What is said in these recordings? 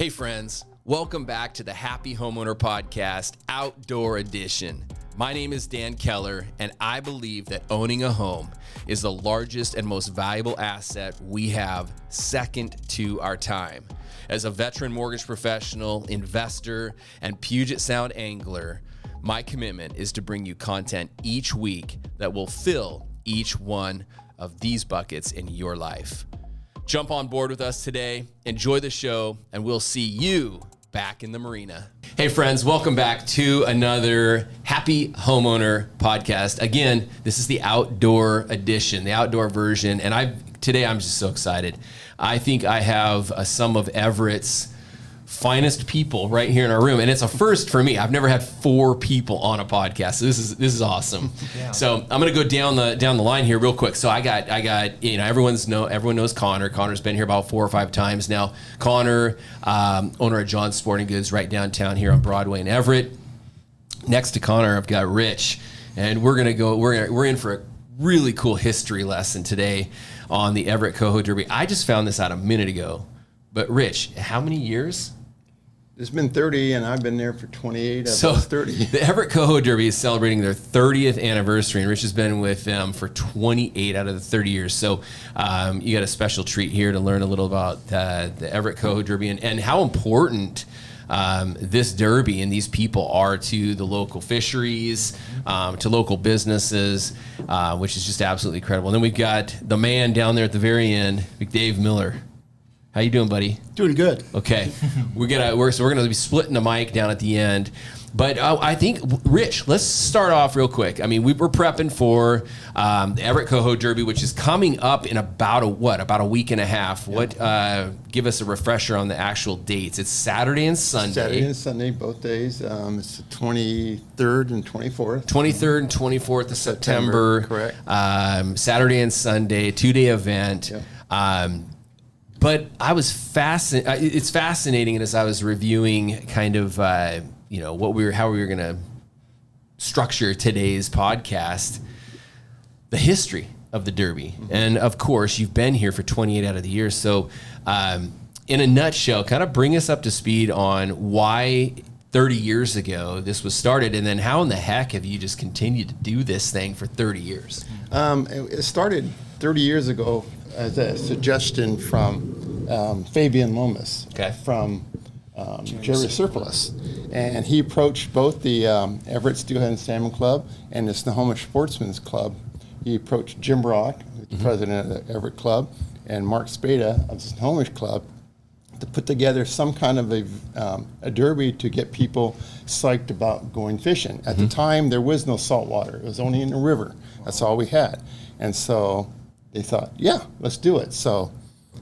Hey friends, welcome back to the Happy Homeowner Podcast, Outdoor Edition. My name is Dan Keller, and I believe that owning a home is the largest and most valuable asset we have, second to our time. As a veteran mortgage professional, investor, and Puget Sound angler, my commitment is to bring you content each week that will fill each one of these buckets in your life. Jump on board with us today, enjoy the show, and we'll see you back in the marina. Hey friends, welcome back to another Happy Homeowner Podcast. Again, this is the outdoor edition, the outdoor version, and today I'm just so excited. I think I have some of Everett's finest people right here in our room, and it's a first for me. I've never had 4 people on a podcast, so this is awesome. Yeah. So I'm gonna go down the line here real quick. So I got everyone knows Connor. Connor's been here about 4 or 5 times now. Connor, owner of John's Sporting Goods right downtown here on Broadway in Everett. Next to Connor, I've got Rich, and we're in for a really cool history lesson today on the Everett Coho Derby. I just found this out a minute ago, but Rich, how many years? It's been 30, and I've been there for 28 of those 30. The Everett Coho Derby is celebrating their 30th anniversary, and Rich has been with them for 28 out of the 30 years. So you got a special treat here to learn a little about the Everett Coho Derby and how important this derby and these people are to the local fisheries, to local businesses, which is just absolutely incredible. And then we've got the man down there at the very end, McDave Miller. How you doing, buddy? Doing good. Okay, we're gonna be splitting the mic down at the end, but I think Rich, let's start off real quick. I mean, we were prepping for the Everett Coho Derby, which is coming up in about a week and a half. Yeah. Give us a refresher on the actual dates. It's Saturday and Sunday. Saturday and Sunday, both days. It's the 23rd and 24th. 23rd and 24th of September. Correct. Saturday and Sunday, 2-day event. Yeah. But I was fascinated. It's fascinating as I was reviewing kind of how we were going to structure today's podcast, the history of the Derby, and of course you've been here for 28 out of the years. So, in a nutshell, kind of bring us up to speed on why 30 years ago this was started, and then how in the heck have you just continued to do this thing for 30 years? It started 30 years ago as a suggestion from Fabian Lomas, from Jerry Surplus. And he approached both the Everett Steelhead and Salmon Club and the Snohomish Sportsman's Club. He approached Jim Brock, the president of the Everett Club, and Mark Spada of the Snohomish Club to put together some kind of a derby to get people psyched about going fishing. At the time, there was no salt water. It was only in the river. That's all we had. And so they thought, yeah, let's do it. So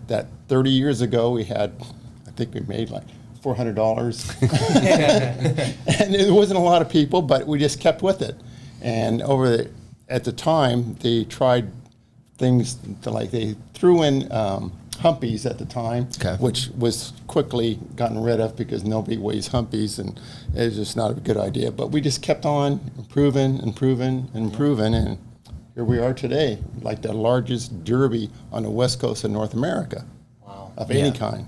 that 30 years ago, I think we made like $400. And it wasn't a lot of people, but we just kept with it. And at the time, they tried things they threw in humpies at the time, which was quickly gotten rid of because nobody weighs humpies, and it was just not a good idea. But we just kept on improving, and here we are today, like the largest derby on the west coast of North America. Wow. Of any kind.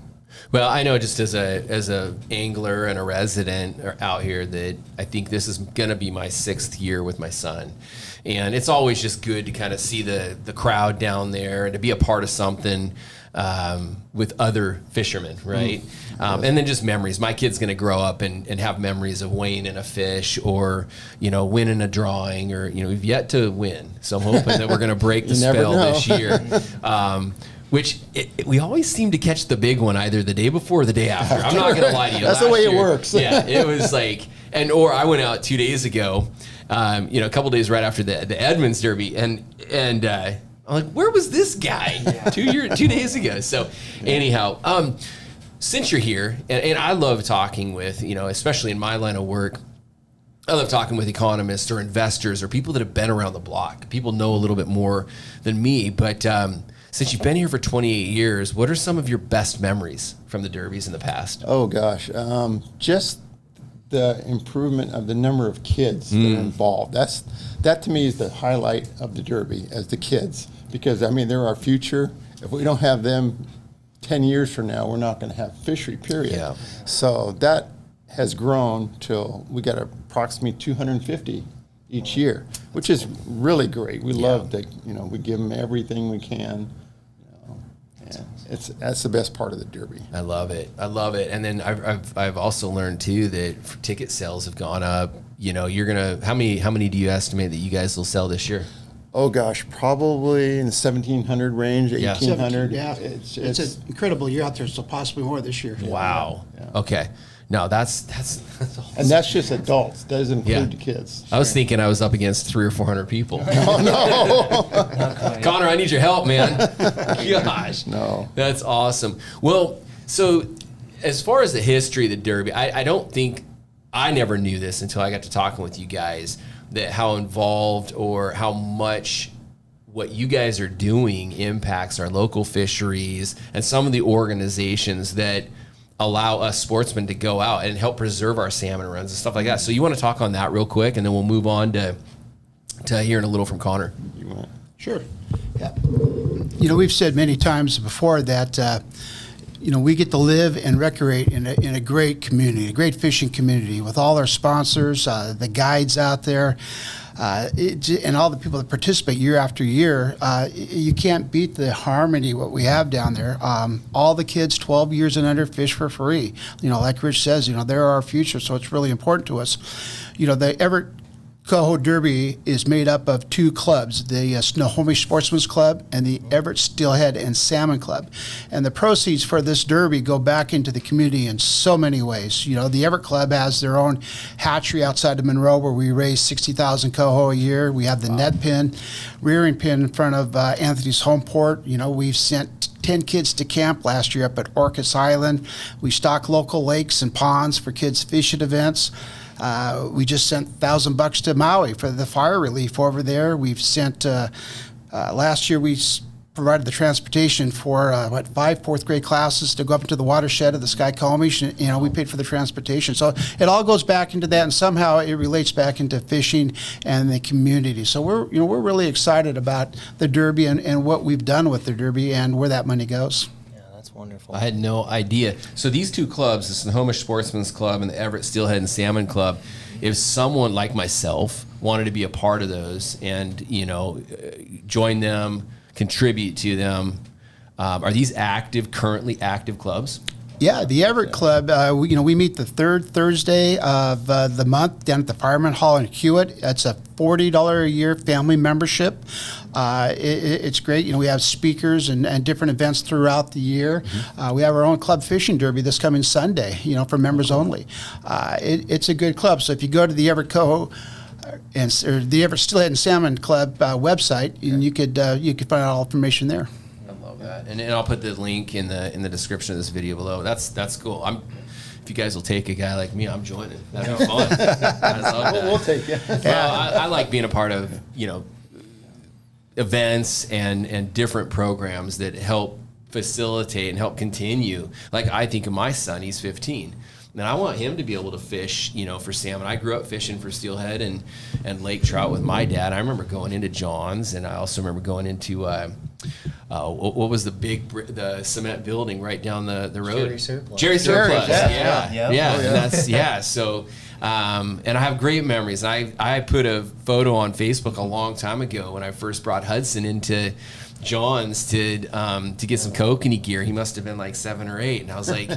Well, I know just as a angler and a resident out here that I think this is going to be my 6th year with my son. And it's always just good to kind of see the crowd down there and to be a part of something with other fishermen, right? And then just memories. My kid's going to grow up and have memories of weighing in a fish or, winning a drawing or, we've yet to win. So I'm hoping that we're going to break the spell this year. We always seem to catch the big one either the day before or the day after. I'm not going to lie to you. That's the way it works. Yeah, it was like, or I went out 2 days ago, a couple days right after the Edmonds Derby, and I'm like, where was this guy 2 days ago? So anyhow, since you're here, and I love talking with, especially in my line of work, I love talking with economists or investors or people that have been around the block. People know a little bit more than me, but since you've been here for 28 years, what are some of your best memories from the derbies in the past? Oh, gosh. Just the improvement of the number of kids that are involved. That to me is the highlight of the Derby, as the kids, because they're our future. If we don't have them 10 years from now, we're not going to have fishery, period. Yeah. So that has grown till we got approximately 250 each year, which is really great. We love that, we give them everything we can. And that's the best part of the Derby. I love it. And then I've also learned too that ticket sales have gone up. You're gonna how many do you estimate that you guys will sell this year? Oh gosh, probably in the 1,700 range, 1,800. Yeah, it's an incredible year out there, so possibly more this year. Wow. Yeah. Okay. No, that's awesome. And that's just adults. That doesn't include the kids. I was thinking I was up against 300 or 400 people. No. Connor, I need your help, man. Gosh. No. That's awesome. Well, so as far as the history of the Derby, I never knew this until I got to talking with you guys, that how involved or how much what you guys are doing impacts our local fisheries and some of the organizations that allow us sportsmen to go out and help preserve our salmon runs and stuff like that. So you want to talk on that real quick, and then we'll move on to hearing a little from Connor. You want? Sure. Yeah. We've said many times before that, we get to live and recreate in a great community, a great fishing community with all our sponsors, the guides out there, and all the people that participate year after year. You can't beat the harmony what we have down there. All the kids 12 years and under fish for free. Like Rich says, they're our future, so it's really important to us. The Everett Coho Derby is made up of two clubs, the Snohomish Sportsman's Club and the Everett Steelhead and Salmon Club. And the proceeds for this derby go back into the community in so many ways. The Everett Club has their own hatchery outside of Monroe where we raise 60,000 coho a year. We have the net pen, rearing pen in front of Anthony's home port. We've sent 10 kids to camp last year up at Orcas Island. We stock local lakes and ponds for kids' fishing events. We just sent $1,000 to Maui for the fire relief over there. We've sent, last year we provided the transportation for, 5 fourth grade classes to go up into the watershed of the Skycomish. We paid for the transportation. So it all goes back into that, and somehow it relates back into fishing and the community. So we're really excited about the Derby and what we've done with the Derby and where that money goes. Wonderful. I had no idea. So these two clubs, the Snohomish Sportsman's Club and the Everett Steelhead and Salmon Club, if someone like myself wanted to be a part of those and, join them, contribute to them, are these currently active clubs? Yeah, the Everett Club, we meet the third Thursday of the month down at the Fireman Hall in Hewitt. That's a $40 a year family membership. It's great. We have speakers and different events throughout the year. We have our own club fishing derby this coming Sunday, for members only. It's a good club. So if you go to the Everett Coho or the Everett Steelhead and Salmon Club website, and you could find out all information there. That. And I'll put the link in the description of this video below. That's cool. If you guys will take a guy like me, I'm joining. That'd be fun. I love that. We'll take you. Well, I like being a part of events and different programs that help facilitate and help continue. Like I think of my son, he's 15. And I want him to be able to fish, for salmon. I grew up fishing for steelhead and lake trout with my dad. I remember going into John's, and I also remember going into what was the cement building right down the road? Jerry Surplus. Yeah. And that's so. And I have great memories. I put a photo on Facebook a long time ago when I first brought Hudson into John's to get some kokanee gear. He must have been like 7 or 8, and I was like,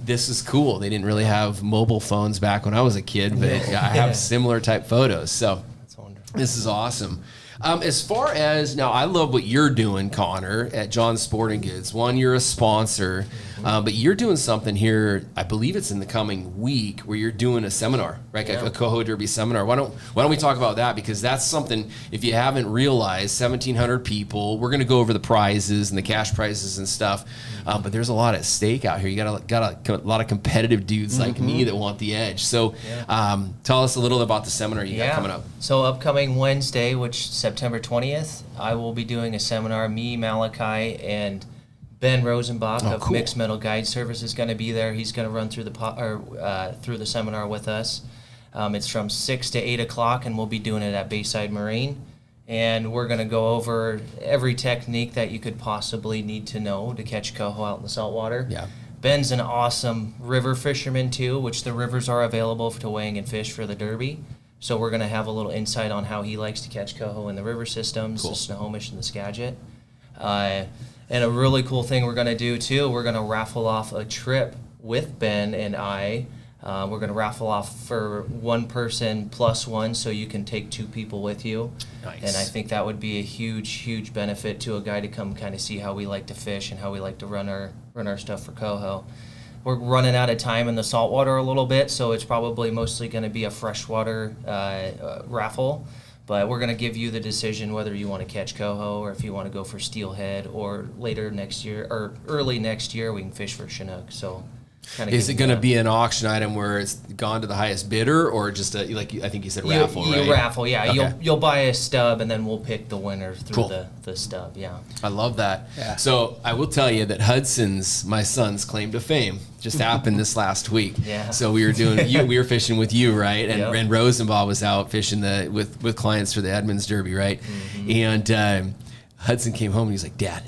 "This is cool." They didn't really have mobile phones back when I was a kid, but I have similar type photos. So That's wonderful. This is awesome. As far as now, I love what you're doing, Connor, at John's Sporting Goods. One, you're a sponsor, but you're doing something here. I believe it's in the coming week where you're doing a seminar, right? Yeah. A Coho Derby seminar. Why don't we talk about that? Because that's something. If you haven't realized, 1,700 people. We're going to go over the prizes and the cash prizes and stuff, but there's a lot at stake out here. You got a lot of competitive dudes like me that want the edge. So, tell us a little about the seminar you got coming up. So upcoming Wednesday, which September 20th, I will be doing a seminar. Me, Malachi, and Ben Rosenbach of Mixed Metal Guide Service is going to be there. He's going to run through the seminar with us. It's from 6 to 8 o'clock, and we'll be doing it at Bayside Marine. and we're going to go over every technique that you could possibly need to know to catch coho out in the saltwater. Yeah. Ben's an awesome river fisherman too, which the rivers are available to weighing and fish for the Derby. So we're going to have a little insight on how he likes to catch coho in the river systems, the Snohomish and the Skagit. And a really cool thing we're going to do too, we're going to raffle off a trip with Ben and I. We're going to raffle off for one person plus one, so you can take two people with you. Nice. And I think that would be a huge benefit to a guy to come kind of see how we like to fish and how we like to run our stuff for coho. We're running out of time in the saltwater a little bit, so it's probably mostly going to be a freshwater raffle. But we're going to give you the decision whether you want to catch coho or if you want to go for steelhead, or later next year or early next year we can fish for Chinook. So. Is it going to be an auction item where it's gone to the highest bidder, or just I think you said raffle, right? Raffle, yeah. Okay. You'll buy a stub, and then we'll pick the winner through Cool. the stub. Yeah. I love that. Yeah. So I will tell you that Hudson's, my son's claim to fame, just happened this last week. Yeah. So we were we were fishing with you, right? And, Yep. and Rosenbaugh was out fishing with clients for the Edmonds Derby, right? Mm-hmm. And Hudson came home and he's like, "Dad,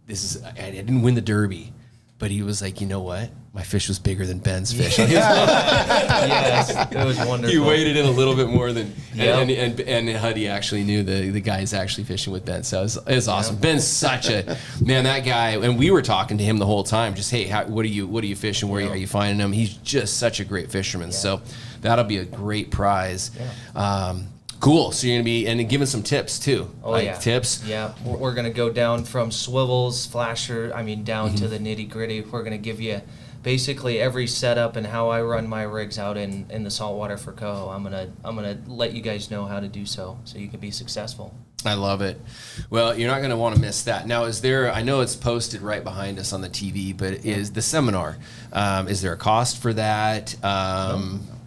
I didn't win the Derby," but he was like, "You know what? My fish was bigger than Ben's fish." Yes, it was wonderful. He waded in a little bit more than, Yep. and Huddy actually knew the guy's actually fishing with Ben, so it's awesome. Ben's such a man, that guy, and we were talking to him the whole time. Just hey, what are you fishing? Where are you finding them? He's just such a great fisherman. So that'll be a great prize. Yeah. Cool. So you're gonna be giving some tips too. Oh, like yeah. tips. Yeah, we're going to go down from swivels, flasher, down to the nitty gritty. We're going to give you basically every setup and how I run my rigs out in the saltwater for coho. I'm gonna let you guys know how to do so you can be successful. I love it. Well, you're not going to want to miss that. Now, I know it's posted right behind us on the TV, but is the seminar, is there a cost for that?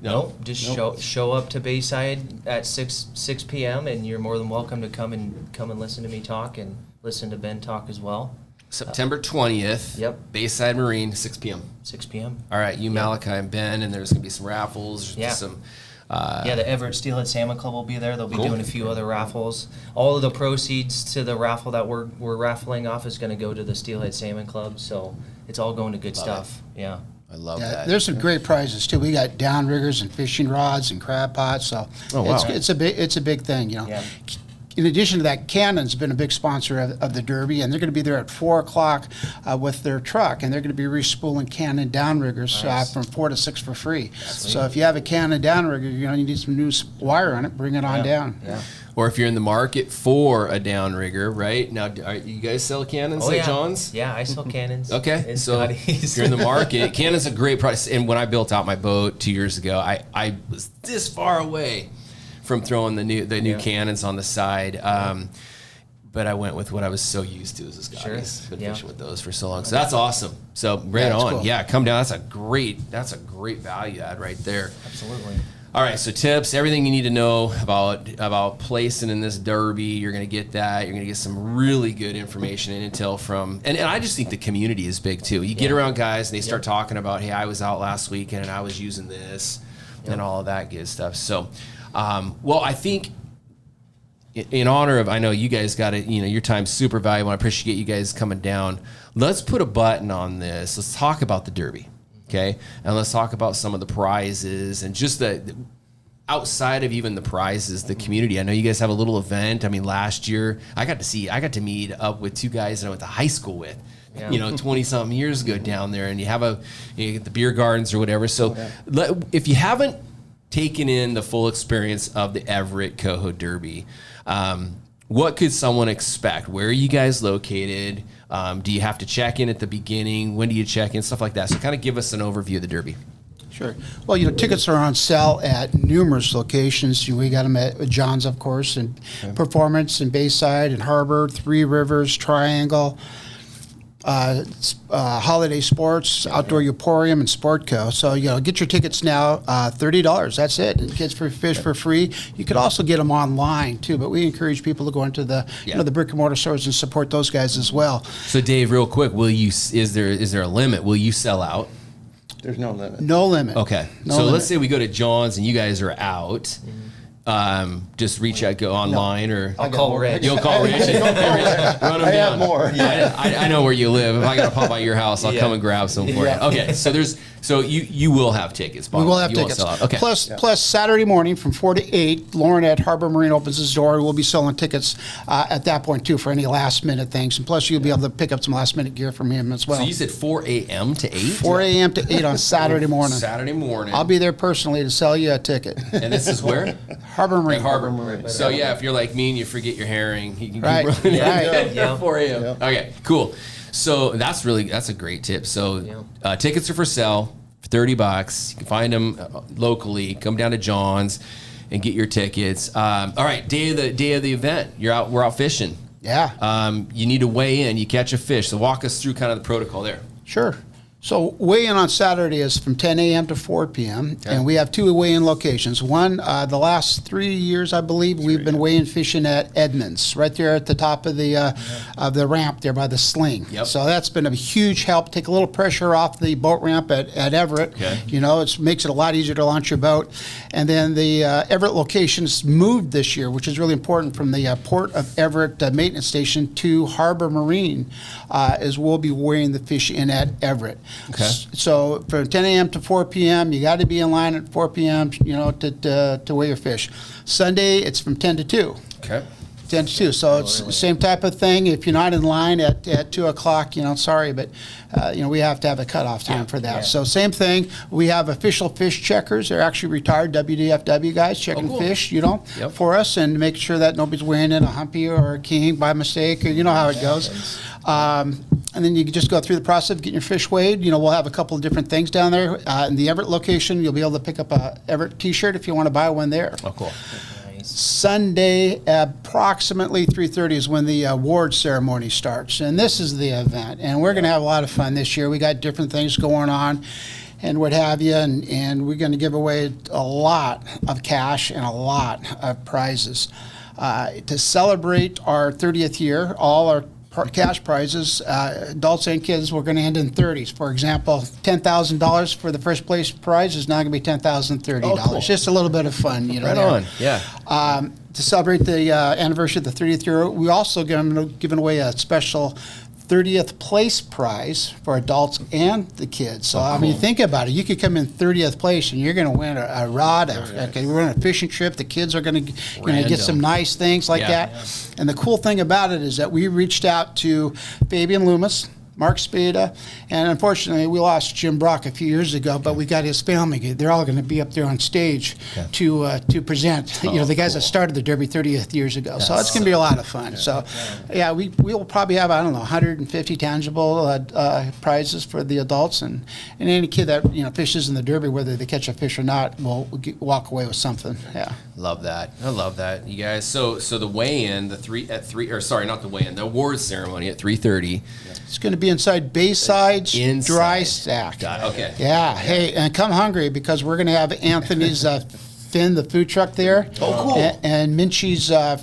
No, just show up to Bayside at 6 p.m. and you're more than welcome to come and listen to me talk and listen to Ben talk as well. September 20th. Yep. Bayside Marine, 6 p.m. 6 p.m. All right, Malachi and Ben, and there's going to be some raffles. Yeah. Some, the Everett Steelhead Salmon Club will be there. They'll be Cool. doing a few other raffles. All of the proceeds to the raffle that we're raffling off is going to go to the Steelhead Salmon Club. So it's all going to good stuff. Yeah. I love Yeah, that. there's some great prizes too. We got downriggers and fishing rods and crab pots. So wow. it's a big thing, you know. Yeah. In addition to that, Cannon's been a big sponsor of the Derby, and they're going to be there at 4 o'clock with their truck, and they're going to be respooling Cannon downriggers Nice. from 4 to 6 for free. So if you have a Cannon downrigger, you need some new wire on it, bring it on down. Yeah. Or if you're in the market for a downrigger, right? Now, you guys sell cannons at John's? Yeah, I sell cannons. Okay, in so Scotty's. if you're in the market, Cannon's a great price. And when I built out my boat 2 years ago, I was this far away from throwing the new cannons on the side. But I went with what I was so used to as a Scotty's. Sure. Been Yeah. fishing with those for so long. So that's awesome. So right that's on. cool. Yeah, come down. That's a great value add right there. Absolutely. All right, so tips, everything you need to know about placing in this Derby, you're going to get that. You're going to get some really good information and intel from, and I just think the community is big too. You get around guys and they start talking about, hey, I was out last weekend and I was using this and all of that good stuff. So, well, I think in honor of, I know you guys got it, your time's super valuable. I appreciate you guys coming down. Let's put a button on this. Let's talk about the Derby. Okay, and let's talk about some of the prizes and just the outside of even the prizes, the community. I know you guys have a little event. I mean, last year I got to meet up with two guys that I went to high school with, 20-something years ago down there, and you get the beer gardens or whatever. So if you haven't taken in the full experience of the Everett Coho Derby, what could someone expect? Where are you guys located? Do you have to check in at the beginning? When do you check in? Stuff like that. So kind of give us an overview of the Derby. Sure. Well, tickets are on sale at numerous locations. We got them at John's, of course, and Performance, and Bayside, and Harbor, Three Rivers, Triangle, Holiday Sports, Outdoor Emporium, and Sportco. So, get your tickets now, $30. That's it. And kids for fish for free. You could also get them online, too, but we encourage people to go into the, the brick and mortar stores and support those guys as well. So, Dave, real quick, is there a limit? Will you sell out? There's no limit. No limit. Okay. No so limit. let's say we go to John's and you guys are out. just reach out, go online, or I'll call Rich. you'll call Rich and run them I down. have more. I know where you live. If I got to pop by your house, I'll Yeah. come and grab some for you. Okay, so you will have tickets. We will have You won't tickets. sell out. Okay. Plus Saturday morning from 4 to 8, Lauren at Harbor Marine opens his door. We'll be selling tickets at that point too for any last minute things. And plus you'll be able to pick up some last minute gear from him as well. So you said 4 a.m. to 8? 4 a.m. to 8 on Saturday morning. Saturday morning. I'll be there personally to sell you a ticket. And this is where? Harbor Marine. At Harbor. So yeah, if you're like me and you forget your herring, you can Right, keep running right. at 4 a.m. Yeah. Okay, cool. So that's a great tip. So tickets are for sale for $30. You can find them locally. Come down to John's and get your tickets. All right, day of the event. We're out fishing. Yeah. You need to weigh in. You catch a fish. So walk us through kind of the protocol there. Sure. So weigh-in on Saturday is from 10 a.m. to 4 p.m. And we have two weigh-in locations. One, the last 3 years, I believe, we've been weigh-in fishing at Edmonds, right there at the top of the ramp there by the sling. Yep. So that's been a huge help. Take a little pressure off the boat ramp at Everett. Okay. You know, it makes it a lot easier to launch your boat. And then the Everett location's moved this year, which is really important, from the Port of Everett maintenance station to Harbor Marine, as we'll be weighing the fish in at Everett. Okay. So from 10 a.m. to 4 p.m., you got to be in line at 4 p.m. You know, to weigh your fish. Sunday, it's from 10 to 2. Okay. 10 to 2. So it's the same type of thing. If you're not in line at 2 o'clock, you know, sorry, but we have to have a cutoff time for that. So same thing. We have official fish checkers. They're actually retired WDFW guys checking cool. fish, you know, for us, and make sure that nobody's weighing in a humpy or a king by mistake, or you know how it goes. And then you can just go through the process of getting your fish weighed. You know, we'll have a couple of different things down there. In the Everett location, you'll be able to pick up a Everett T-shirt if you want to buy one there. Oh, cool. Sunday, approximately 3:30 is when the award ceremony starts. And this is the event. And we're going to have a lot of fun this year. We got different things going on and what have you. And we're going to give away a lot of cash and a lot of prizes. To celebrate our 30th year, all our cash prizes, adults and kids, we're going to end in 30s. For example, $10,000 for the first place prize is now going to be $10,030. Oh, cool. Just a little bit of fun, you know. Right there. on. Yeah. To celebrate the anniversary of the 30th year, we also giving away a special 30th place prize for adults and the kids. So, I mean, think about it. You could come in 30th place and you're going to win a rod. We're on a fishing trip. The kids are going to get some nice things like that. And the cool thing about it is that we reached out to Fabian Loomis, Mark Spada, and unfortunately we lost Jim Brock a few years ago, but we got his family. They're all going to be up there on stage to present. You know, the guys that started the Derby 30th years ago. So it's going to be a lot of fun. So yeah, we'll probably have, I don't know, 150 tangible prizes for the adults, and any kid that, you know, fishes in the Derby, whether they catch a fish or not, will walk away with something. Yeah. Love that. I love that, you guys. So the weigh-in, the awards ceremony at 3:30. It's going to be inside Bayside's Dry Stack. Okay. Yeah. Hey, and come hungry, because we're going to have Anthony's Finn, the food truck there. Oh, cool. And Minchie's, I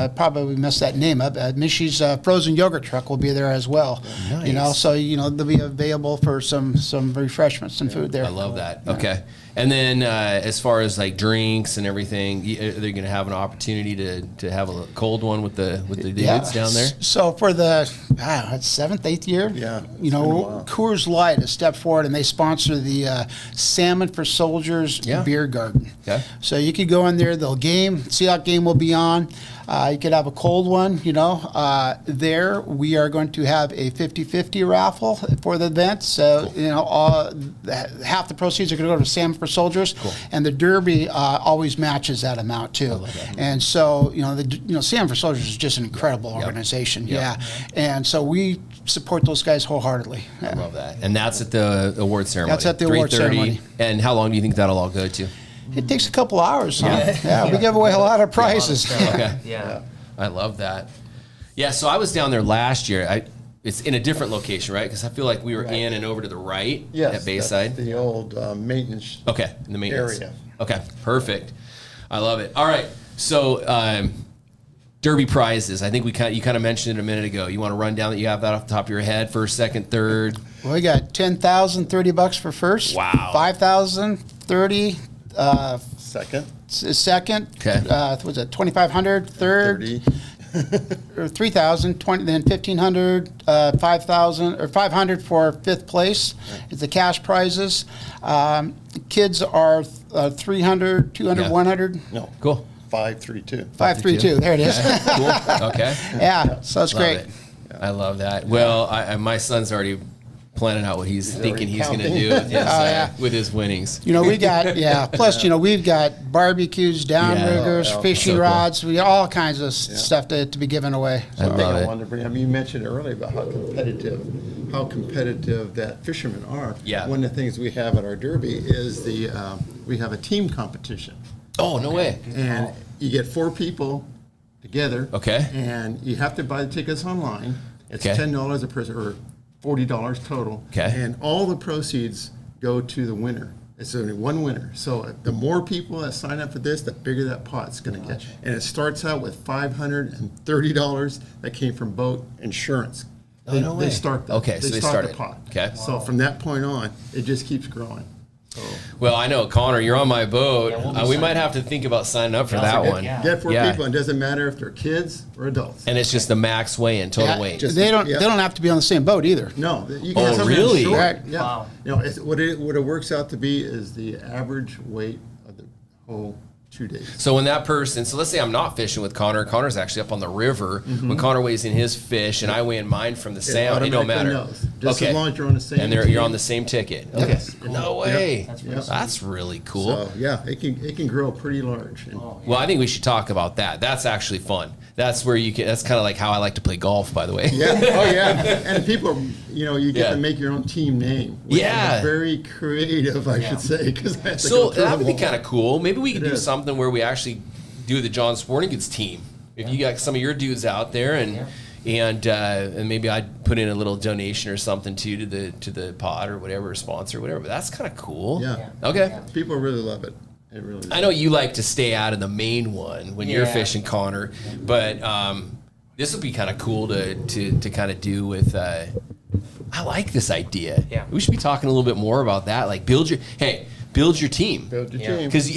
probably messed that name up. Minchie's frozen yogurt truck will be there as well. Nice. You know, so you know they'll be available for some refreshments and food there. I love that. Okay. And then as far as like drinks and everything, they're going to have an opportunity to have a cold one with the dudes down there. So for the 7th, 8th year, you know, Coors Light has stepped forward and they sponsor the Salmon for Soldiers beer garden. Okay. So you could go in there, they'll see how game will be on. You could have a cold one, you know. There we are going to have a 50-50 raffle for the event. So, you know, half the proceeds are going to go to Salmon for Soldiers, and the Derby always matches that amount too. And so, you know, Salmon for Soldiers is just an incredible organization. And so we support those guys wholeheartedly. I love that. And that's at the award ceremony. That's at the award 3:30. ceremony. And how long do you think that'll all go to? It takes a couple hours. Huh? We give away a lot of prizes. Okay. Yeah. I love that. Yeah, so I was down there last year. It's in a different location, right? Because I feel like we were in and over to the right at Bayside. That's the old maintenance In the maintenance area. Okay, perfect. I love it. All right, so Derby prizes. I think you kind of mentioned it a minute ago. You want to run down that you have that off the top of your head, first, second, third? Well, we got $10,000, $30 for first. Wow. $5,000, $30,000, Second. Second. Okay. Was it 2,500? Third. 30. Or 3,000, 20, then 1,500, 5,000 or 500 for fifth place. It's the cash prizes. Kids are 300, 200, Yeah. 100. No. Cool. 532. 532. There it is. Cool. Okay. Yeah, so that's Love great. it. I love that. Well, my son's already planning out what he's thinking he's going to counting. do with his, yeah. with his winnings. You know, we got, plus, we've got barbecues, downriggers, Yeah. fishing So cool. rods, we got all kinds of stuff to be given away. I One thing love I it. wanted to bring up, you mentioned earlier about how competitive that fishermen are. Yeah. One of the things we have at our derby is we have a team competition. Oh, no way. And you get 4 people together. Okay. And you have to buy the tickets online. It's Okay. $10 a person, or $40 total. Okay. And all the proceeds go to the winner. It's only one winner. So the more people that sign up for this, the bigger that pot's going to get. And it starts out with $530 that came from boat insurance. Oh, no way. They start the, Okay, so they start the it. pot. Okay. So from that point on, it just keeps growing. Well, I know, Connor, you're on my boat. Yeah, we'll be We might signing have to think about signing up for Yeah, that get- one. yeah. Get 4 Yeah. people, and it doesn't matter if they're kids or adults. And it's just the max weigh-in, total Yeah, weight. just- they don't yeah. have to be on the same boat either. No, you Oh, can have something really? short. Right. Yeah. Wow. What it works out to be is the average weight of the whole 2 days. So when that person, so let's say I'm not fishing with Connor. Connor's actually up on the river. When Connor weighs in his fish and I weigh in mine from the salmon, it don't matter. automatically knows. Just okay. as long as you're on the same And team. you're on the same ticket. Okay. Yes. No Yep. way. Yep. That's really cool. So yeah, it can grow pretty large. And Well, I think we should talk about that. That's actually fun. That's where you can. That's kind of like how I like to play golf, by the way. yeah, oh yeah, and people, you get Yeah. to make your own team name. Which Yeah. is very creative, I should say, because I have to So go through that would be them kind of cool. Maybe we could It do is. something where we actually do the John Sporting Goods team. If you got some of your dudes out there, and maybe I'd put in a little donation or something to the pod or whatever, sponsor, whatever. But that's kind of cool. Yeah. Okay. all. People really love it. It really is. I know you like to stay out of the main one when you're Yeah. fishing, Connor, but this would be kind of cool to kind of do with. I like this idea. Yeah. We should be talking a little bit more about that. Like build your team. Build your Yeah. team. Because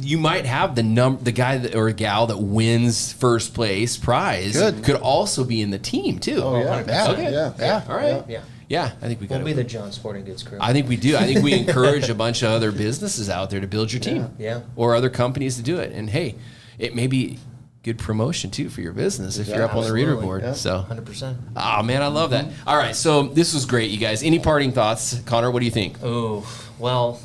you might have the guy or gal that wins first place prize could also be in the team too. Oh yeah. 100%. Okay. Yeah. All right. Yeah. Yeah, I think we got We'll be the John Sporting Goods crew. I think we do. I think we encourage a bunch of other businesses out there to build your team. Yeah. Or other companies to do it. And hey, it may be good promotion too for your business if you're up on the reader Absolutely. board. Yeah. So, 100%. oh man, I love that. All right, so this was great, you guys. Any parting thoughts, Connor? What do you think? Oh, well,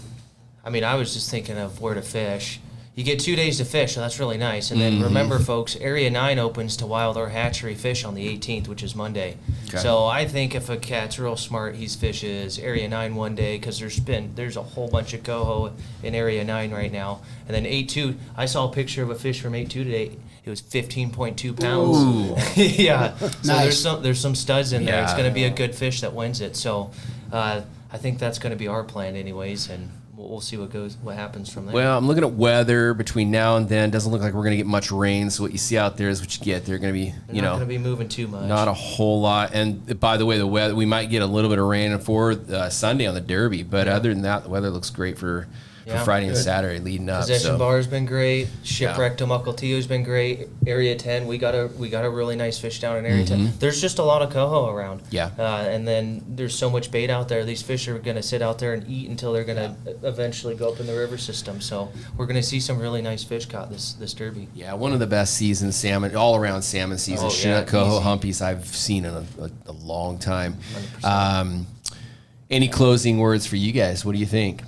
I mean, I was just thinking of where to fish. You get 2 days to fish, so that's really nice. And then remember, folks, Area 9 opens to wild or hatchery fish on the 18th, which is Monday. Okay. So I think if a cat's real smart, he fishes Area 9 one day because there's a whole bunch of coho in Area 9 right now. And then 8-2, I saw a picture of a fish from 8-2 today. It was 15.2 pounds. Ooh. Yeah. So Nice. there's some studs in there. It's Yeah. going to be a good fish that wins it. So I think that's going to be our plan anyways, and we'll see what happens from there. Well, I'm looking at weather between now and then. Doesn't look like we're going to get much rain, so what you see out there is what you get. They're going to be, They're not going to be moving too much. not a whole lot. And by the way, the weather, we might get a little bit of rain for Sunday on the Derby, but other than that, the weather looks great for Yeah. Friday and Saturday leading up. Possession So. Bar's been great. Shipwreck to Mukilteo's been great. Area 10, we got a really nice fish down in Area 10. There's just a lot of coho around. Yeah. And then there's so much bait out there. These fish are going to sit out there and eat until they're going to eventually go up in the river system. So we're going to see some really nice fish caught this Derby. Yeah, one of the best seasons, salmon, all around salmon season, Oh, Chinook, yeah, coho, easy. humpies I've seen in a long time. Any closing words for you guys? What do you think?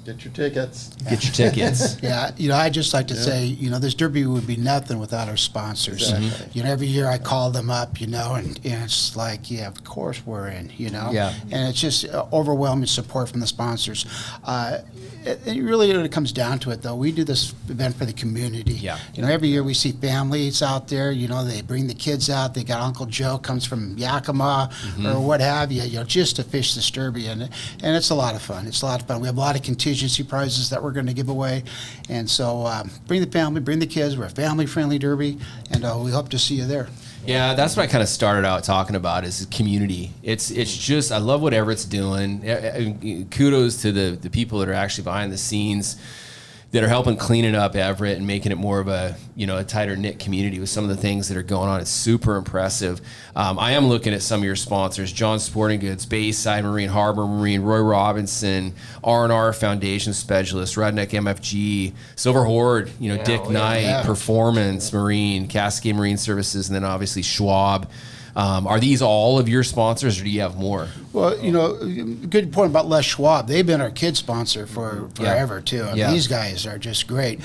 Get your tickets. Get your tickets. Yeah, I'd just like to say, this Derby would be nothing without our sponsors. Exactly. Every year I call them up, and it's like, yeah, of course we're in, Yeah. And it's just overwhelming support from the sponsors. It really, when it comes down to it, though, we do this event for the community. Yeah. Every year we see families out there, they bring the kids out. They got Uncle Joe comes from Yakima or what have you, just to fish this Derby. And it's a lot of fun. It's a lot of fun. We have a lot of contingency prizes that we're going to give away. And so bring the family, bring the kids. We're a family-friendly Derby, and we hope to see you there. Yeah, that's what I kind of started out talking about is community. It's just, I love what Everett's doing. Kudos to the people that are actually behind the scenes that are helping cleaning up Everett and making it more of a, a tighter knit community with some of the things that are going on. It's super impressive. I am looking at some of your sponsors: John Sporting Goods, Bayside Marine, Harbor Marine, Roy Robinson, R&R Foundation Specialist, Redneck MFG, Silver Horde, Dick Knight, Performance Marine, Cascade Marine Services, and then obviously Schwab. Are these all of your sponsors, or do you have more? Well, good point about Les Schwab. They've been our kid sponsor for forever too. I mean, these guys are just great.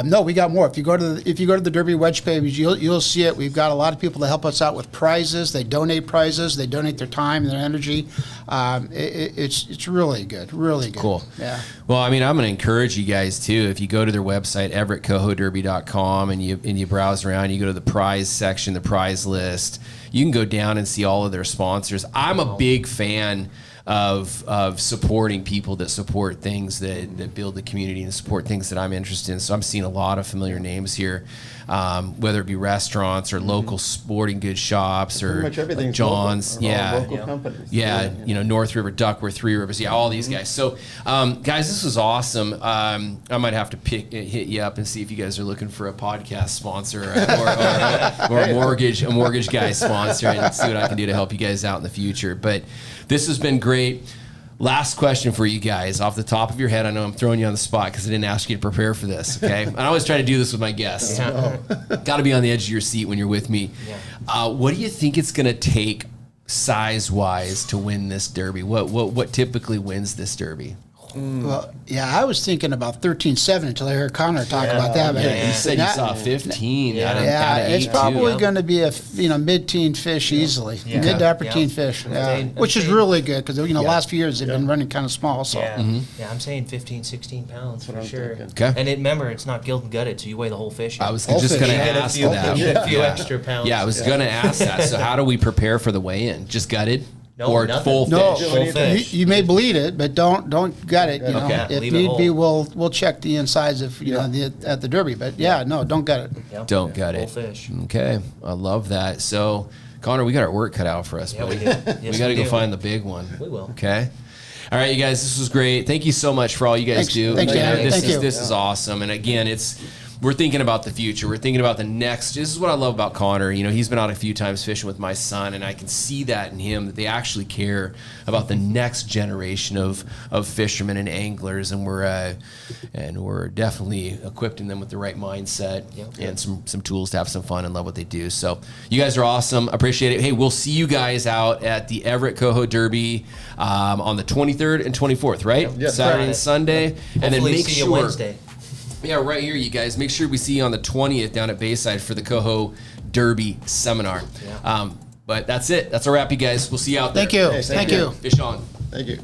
No, we got more. If you go to the Derby Wedge page, you'll see it. We've got a lot of people that help us out with prizes. They donate prizes. They donate their time and their energy. It's really good. Really good. Cool. Yeah. Well, I mean, I'm going to encourage you guys too. If you go to their website, everettcohoderby.com, and you browse around, you go to the prize section, the prize list. You can go down and see all of their sponsors. I'm a big fan of supporting people that support things that build the community and support things that I'm interested in. So I'm seeing a lot of familiar names here, whether it be restaurants or local sporting goods shops or pretty much everything's John's. local, all local companies. Yeah, North River, Duckworth, Three Rivers. Yeah, all these guys. So, guys, this was awesome. I might have to hit you up and see if you guys are looking for a podcast sponsor or a mortgage guy sponsor, and see what I can do to help you guys out in the future. But this has been great. Last question for you guys, off the top of your head. I know I'm throwing you on the spot because I didn't ask you to prepare for this, okay? I always try to do this with my guests. Got to be on the edge of your seat when you're with me. What do you think it's going to take size-wise to win this Derby? What typically wins this Derby? Well, I was thinking about 13-7 until I heard Connor talk about that. But you said you saw 15 out of it's 8, probably too. going to be a mid-teen fish easily, mid to upper-teen fish, which is really good because last few years they've been running kind of small. So I'm saying 15, 16 pounds for sure. Okay. And remember, it's not gilled and gutted, so you weigh the whole fish. I was just going to ask that. A few extra pounds. Yeah, I was going to ask that. So how do we prepare for the weigh-in? Just gutted? No, or nothing. full No, fish? Full fish. You may bleed it, but don't gut it. If leave it need be, whole. we'll check the insides of at the Derby. But don't gut it. Yep. Don't gut it. Full fish. Okay, I love that. So, Connor, we got our work cut out for us. Yeah, buddy. we do. Yes, we got to we go do. find the big one. We will. Okay. All right, you guys, this was great. Thank you so much for all you guys Thanks. do. Thanks, Dan. This Thank is you. this is awesome. And again, we're thinking about the future. We're thinking about the next. This is what I love about Connor. He's been out a few times fishing with my son, and I can see that in him, that they actually care about the next generation of fishermen and anglers, and we're definitely equipping them with the right mindset and some tools to have some fun and love what they do. So you guys are awesome. Appreciate it. Hey, we'll see you guys out at the Everett Coho Derby on the 23rd and 24th, right? Yes, Saturday right. and Sunday. And then Hopefully make see you sure. Wednesday. Yeah, right here, you guys. Make sure we see you on the 20th down at Bayside for the Coho Derby Seminar. Yeah. But that's it. That's a wrap, you guys. We'll see you out there. Thank you. Hey, Thank you. Fish on. Thank you.